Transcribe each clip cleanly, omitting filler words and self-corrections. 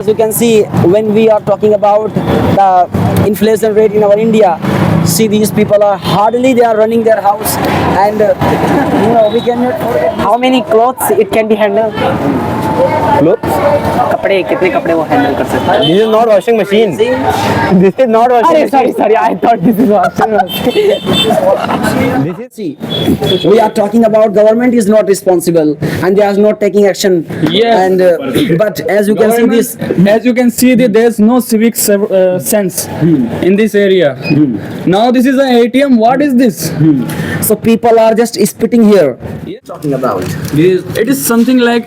As you can see, when we are talking about the inflation rate in our India, see these people are hardly they are running their house, and we cannot forget How many clothes it can be handled? Clothes? कपड़े कितने कपड़े वो handle कर सकता है? This is not washing machine. This is not washing अरे machine. sorry I thought this is washing machine. This is see we are talking about government is not responsible and they are not taking action. Yes. And but as you can see this, as you can see, there's no civic sense in this area. Now this is an ATM. What is this? so people are just spitting here. Talking about It is something like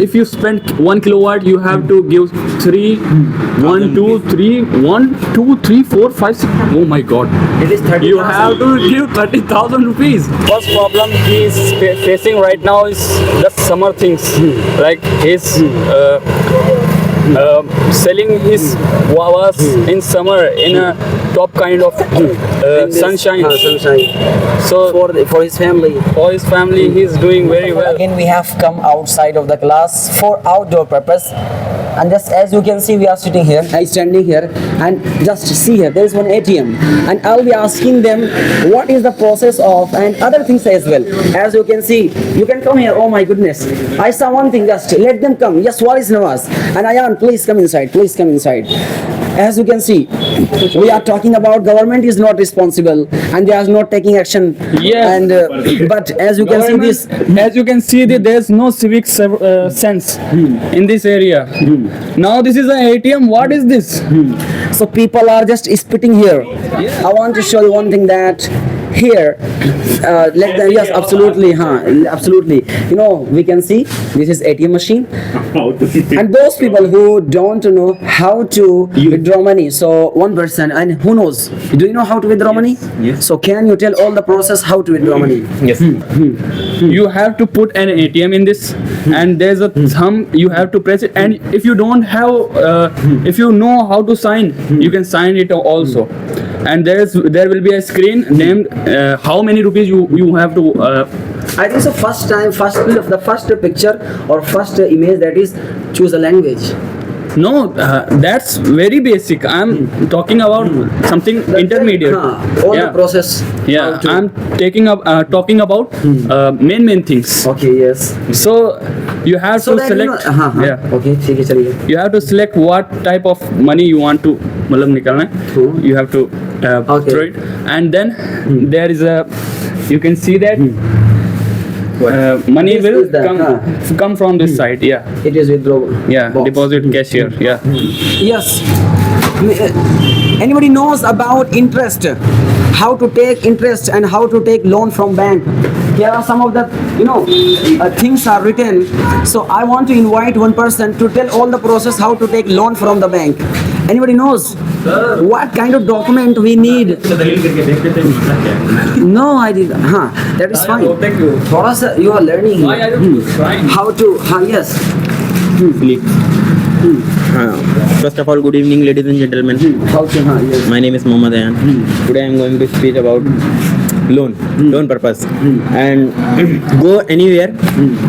if you spend 1 kilowatt, you have to give 3, 1, 2, 3, 1, 2, 3, 4, 5, 6. Oh my God! it is 30. You have to give 30,000 rupees. First problem he is facing right now is the summer things, like his selling his guavas in summer in a top kind of sunshine. sunshine So for his family. for his family, he is doing very well. Again, we have come outside of the class for outdoor purpose, and just as you can see, we are sitting here, standing here, and just see here, there is one ATM, and I'll be asking them what is the process of and other things as well. As you can see, you can come here. Oh my goodness, I saw one thing. Just let them come. Yes, what is Nawaz and Ayan? Please come inside. Please come inside. As you can see, we are talking about government is not responsible and they are not taking action. Yes. And but as you can see this, As you can see, there's no civic sense in this area. Now this is an ATM. What is this? so people are just spitting here. I want to show you one thing that here, let them, yes, absolutely, absolutely. We can see this is ATM machine, and those people who don't know how to withdraw money. So one person, and who knows? Do you know how to withdraw money? Yes. So can you tell all the process how to withdraw money? yes. You have to put an ATM in this, and there's a thumb. You have to press it, and if you don't have, if you know how to sign, you can sign it also. And there will be a screen named how many rupees you have to. I think so. The first picture or first image, that is choose a language. No, that's very basic. I'm talking about something intermediate. All the process. Yeah, how to- I'm talking about main things. Okay. Yes. So you have So to that select. Yeah. Okay. ठीक है चलिए. You have to select what type of money you want to मतलब निकालना है. You have to Okay. throw it, and then there is a, you can see that money This will is the, come from this side. Yeah, It is withdrawal. yeah, box. deposit cashier. Yeah. Yes. Anybody knows about interest? How to take interest and how to take loan from bank? Here are some of the things are written. So I want to invite one person to tell all the process how to take loan from the bank. Anybody knows what kind of document we need? No, I did. That is fine. थोड़ा सा you are learning how to. Yes. First of all, good evening, ladies and gentlemen. How to. Yes. My name is Mohammad Ayan. Today I am going to speak about loan purpose, and go anywhere,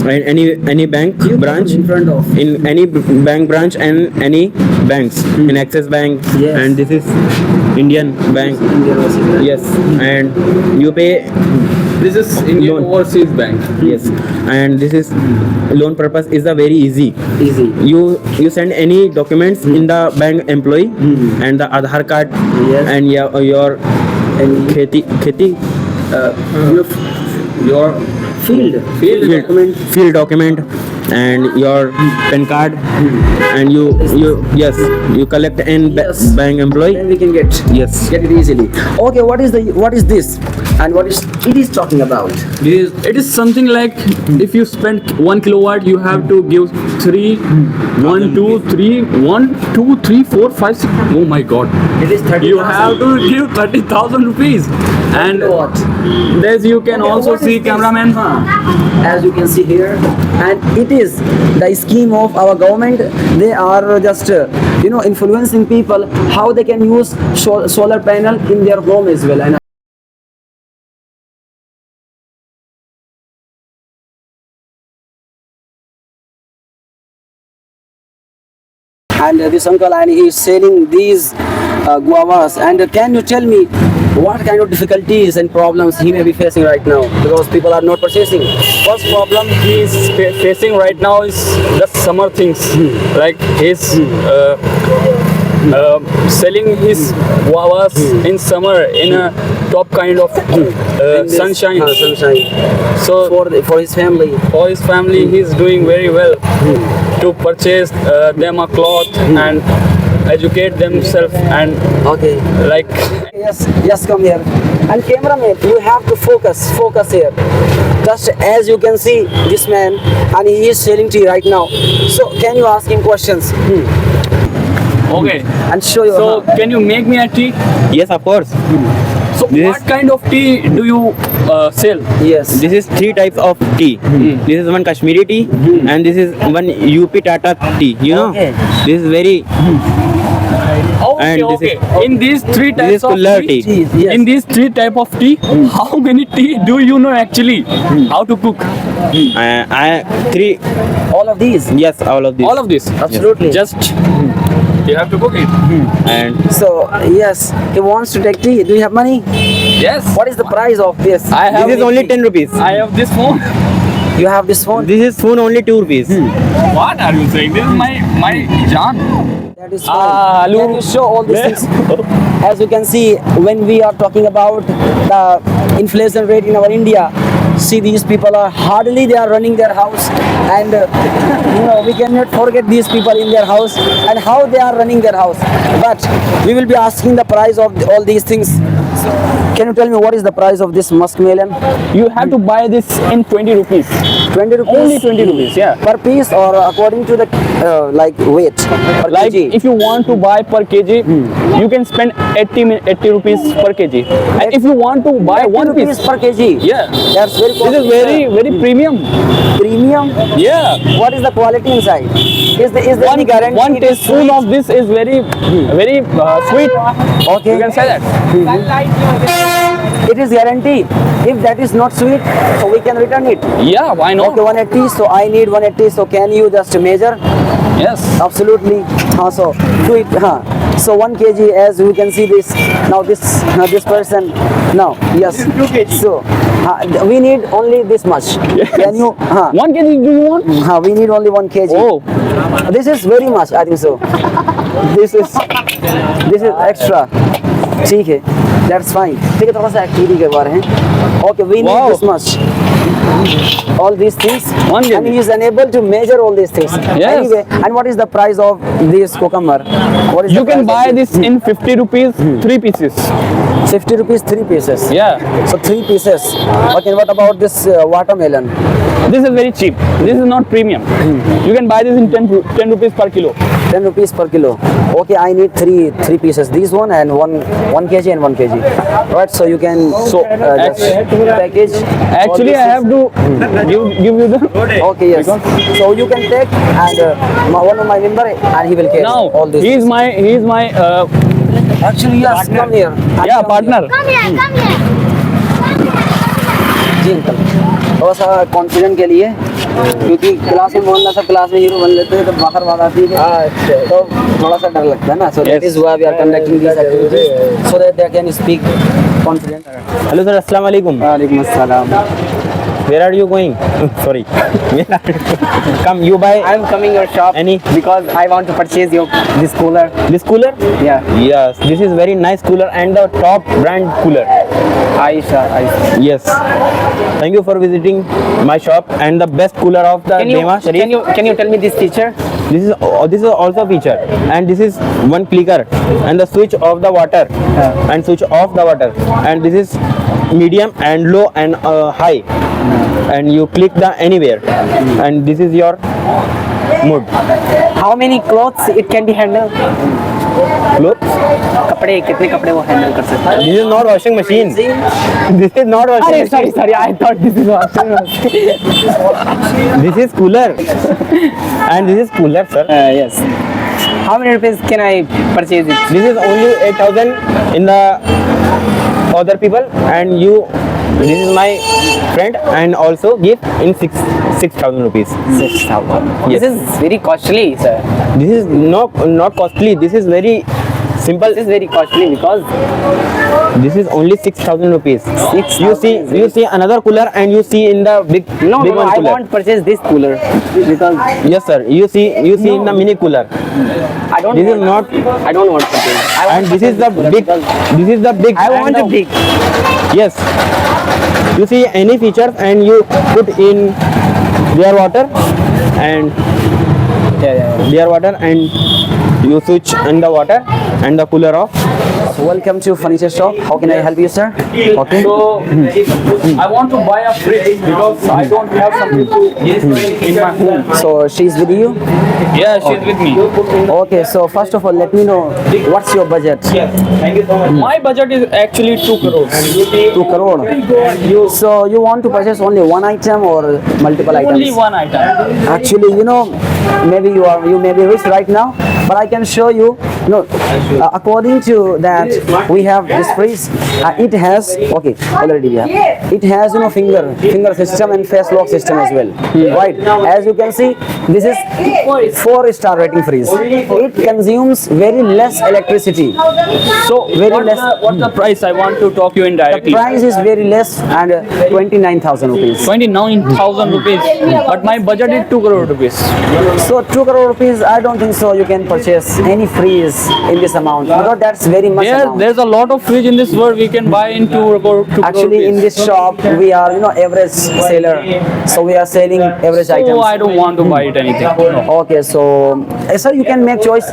any bank branch, in front of. in any bank branch and any banks, in Axis Bank, Yes. and this is Indian Bank. Indian Ocean. Yes, and you pay. This is Indian Loan. Overseas Bank. Yes, and this is loan purpose is a very easy. Easy. You send any documents in the bank employee, and the Aadhaar card, Yes. and your And kheti your field document. field document, and your PAN card, and you collect in Yes. bank employee. Then we can get Yes. it easily. Okay, what is this, and what is it is talking about? It is something like if you spend 1 kilowatt, you have to give 3, 1, 2, 3, 1, 2, 3, 4, 5, 6. Oh my God! It is 30. You have to give 30,000 rupees, and what? there's you can Okay, also what is see this? cameraman. As you can see here, and it is the scheme of our government. They are just influencing people how they can use solar panel in their home as well. And and this uncle, and he is selling these guavas. And can you tell me what kind of difficulties and problems he may be facing right now, because people are not purchasing? First problem he is facing right now is the summer things, like he's selling his guavas in summer in a top kind of sunshine. Sunshine. So For his family. for his family he's doing very well to purchase them a cloth and educate themselves and Okay. like Yes, come here. And cameraman, you have to focus here. Just as you can see this man, and he is selling tea right now. So can you ask him questions? okay. And show you. So can you make me a tea? Yes, of course. So This what is- kind of tea do you sell? Yes. This is 3 types of tea. This is one Kashmiri tea, and this is one UP Tata tea. You know, Okay. this is very. Okay, And this okay. is- In these three This types is of Kullar tea, tea. Yes. in these 3 type of tea, how many tea do you know actually how to cook? I 3. All of these. Yes, all of these. All of this. Absolutely. Just you have to cook it. And So yes, he wants to take tea. Do you have money? Yes. What is the price of this? I have this is only 10 rupees. I have this phone. You have this phone. This is phone only 2 rupees. What are you saying? This is my Jaan. That is fine. hello. Can you show all these things? As you can see, when we are talking about the inflation rate in our India, see, these people are hardly they are running their house, and we cannot forget these people in their house and how they are running their house. But we will be asking the price of all these things. So, can you tell me what is the price of this muskmelon? You have to buy this in 20 rupees. 20 rupees. Only 20 rupees, yeah. Per piece, or according to the like weight per Like kg? if you want to buy per kg, you can spend 80 rupees per kg. And if you want to buy 80 one rupees piece, per kg. yeah, That's very this costly, is very sir. very premium. Premium. Yeah. What is the quality inside? Is there any guarantee? One it is teaspoon sweet? of this is very sweet. Okay. You can say that. It is guaranteed. If that is not sweet, so we can return it. Yeah, why not? Okay, 180. So I need 180. So can you just measure? Yes. Absolutely. So do it. So 1 kg, as we can see this. Now this person. Now yes. 2 kg. So we need only this much. Yes. Can you? 1 kg do you want? We need only 1 kg. Oh, This is very much, I think so. This is extra. ठीक है, that's fine. ठीक है, थोड़ा सा activity करवा रहे हैं. Okay, we need Wow. this much. All these things, 1 kg. and he is unable to measure all these things. Yes. Anyway, and what is the price of this cucumber? What is you the can price buy of this in 50 rupees, 3 pieces. 50 rupees, 3 pieces. Yeah. So 3 pieces. Okay, what about this watermelon? This is very cheap. This is not premium. You can buy this in 10 rupees per kilo. 10 rupees per kilo. Okay, I need three pieces. These one and 1 kg and 1 kg. Right, so you can just package. all Actually, these I have things. to give you the. Okay, yes. So you can take, and one of my member, and he will carry Now all these. he is my Actually, yes, come here. yeah, partner. जी uncle, थोड़ा सा confident के लिए, क्योंकि class में मोहल्ला सब class में हीरो बन लेते हैं, तो बाहर बात आती है, तो थोड़ा सा डर लगता है ना. So that Yes. is why we are conducting these activities, so that they can speak confident. Hello sir, Assalamu alaikum. वालेकुम अस्सलाम. Where are you going? Sorry. Come, you buy I'm coming your shop any because I want to purchase this cooler. this cooler? Yeah. Yes, this is very nice cooler and the top brand cooler. Aisha. Yes. Thank you for visiting my shop and the best cooler of the Dema Sharif. Can you tell me this feature? This is also feature, and this is one clicker and the switch of the water and switch off the water, and this is medium and low and high, and you click the anywhere, and this is your mood. How many clothes it can be handled? Clothes? कपड़े कितने कपड़े वो handle कर सकता है? This is not washing machine. This is not washing अरे machine. sorry I thought this is washing machine. This is cooler, and this is cooler, sir. Yes. How many rupees can I purchase it? This is only 8,000 in the other people, and you This is my friend and also gift in 6,000 rupees. 6,000. Yes. This is very costly, sir. This is not costly. This is very simple. This is very costly because This is only 6,000 rupees. 6,000 You see another cooler and you see in the big no, big no, one I cooler. won't purchase this cooler because Yes, sir. You see in the mini cooler. I don't. This is want, not. I don't want to purchase. I want And this is the cooler big. because This is the big. I want and a the- big. Yes. You see any features and you put in their water and their water and you switch on the water and the cooler off. So welcome to furniture shop. How can I help you, sir? Okay. So I want to buy a fridge because I don't have something to in my home. So she's with you. Yeah, she's with me. Okay. So first of all, let me know what's your budget. My budget is actually 2 crores. 2 crore. So you want to purchase only one item or multiple Only items? one item. Actually, maybe you may be rich right now, but I can show you. According to that, we have this fridge. It has already we have. It has finger system and face lock system as well. Right. As you can see, this is 4-star rating fridge. It consumes very less electricity. So Very what's the price? I want to talk you in The directly. price is very less and 29,000 rupees. 29,000 rupees. But my budget is 2 crore rupees. So 2 crore rupees, I don't think so you can purchase any fridge in this amount because that's very much amount. There's a lot of fridge in this world we can buy in 2 crore Actually, in this shop we are average seller, so we are selling average So items. I don't want to buy it anything. No. Okay, so sir, you can make choice.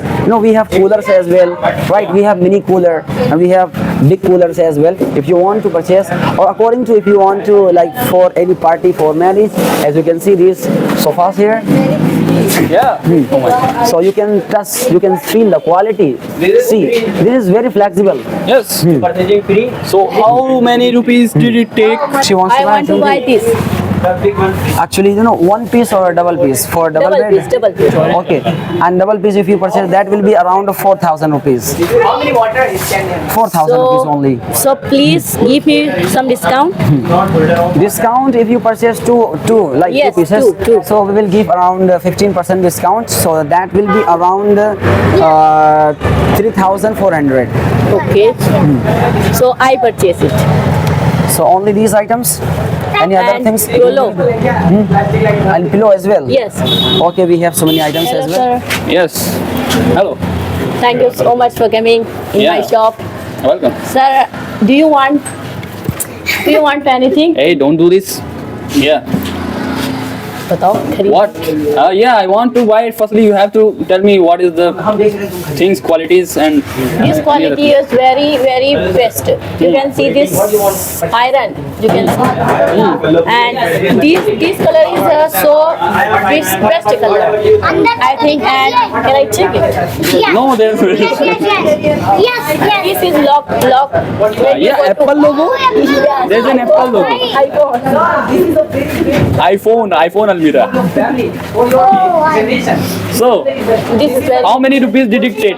We have coolers as well, right? We have mini cooler and we have big coolers as well. If you want to purchase, or according to if you want to like for any party, for marriage, as you can see these sofas here. Yeah. Oh my God. So you can touch, you can feel the quality. See, this is very flexible. Yes. So how many rupees did it take? She wants I want to buy something. this. Actually, one piece or a double piece? For double Double bed? piece, double piece. Okay. And double piece, if you purchase, that will be around 4,000 rupees. 4,000 rupees only. So please give me some discount. Discount if you purchase two Yes, two pieces. two. So we will give around 15% discount. So that will be around 3,400. Okay. So I purchase it. So only these items. Any other And things? pillow. And pillow as well. Yes. Okay, we have so many items Hello, as well. sir. Yes. Hello. Thank you so much for coming in Yeah. my shop. Welcome. Sir, do you want anything? Hey, don't do this. Yeah. बताओ खरीद What? Yeah, I want to buy it. Firstly, you have to tell me what is the things, qualities, and This quality is very, very best. You can see this iron. You can see, and this color is best color. I think, and can I check it? no, there's This is lock. When you yeah, go to- Apple logo. Yes. There's an Apple logo. iPhone. iPhone Almira. So, This is very, how many rupees did it take?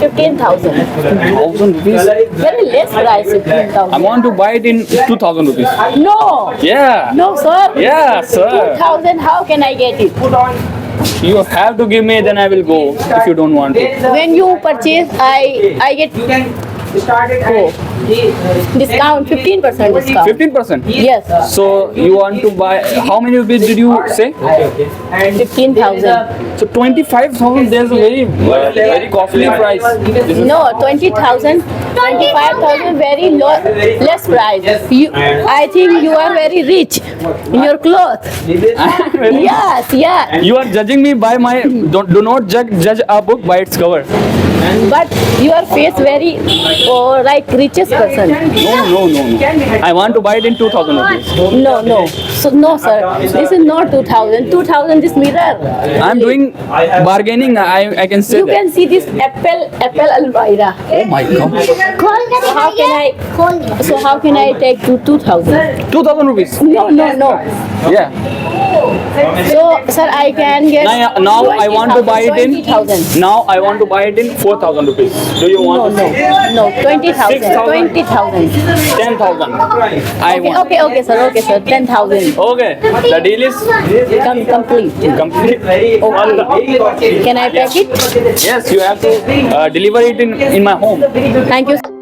15,000. 1,000 rupees. Very less price. I 15,000. want to buy it in 2,000 rupees. No. Yeah. No, sir. Yeah, sir. 2,000. How can I get it? You have to give me, then I will go. If you don't want it. When you purchase, I get discount, 15% discount. 15%. Yes, So you want to buy? How many rupees did you say? 15,000. So 25,000. There's a very costly price. This is No, 20,000, 25,000, very low, less price. I think you are very rich in your clothes. Yes, yeah. You are judging me by my. Do not judge a book by its cover. But your face very like richest person. No. I want to buy it in 2,000 rupees. No. So no, sir. This is not 2,000. 2,000 this mirror. I'm doing bargaining. I can say You that. can see this Apple Almira. Oh my God. So how can I take to 2,000? 2,000 rupees. No. Yeah. So, sir, I can get. Now I want to buy it in. 20,000. Now I want to buy it in 4,000 rupees. Do you No, want? no, 20,000. 6,000. 20,000. 10,000. I want. Okay, sir, 10,000. Okay. The deal is Complete. complete. Can I pack it? Yes, you have to deliver it in my home. Thank you.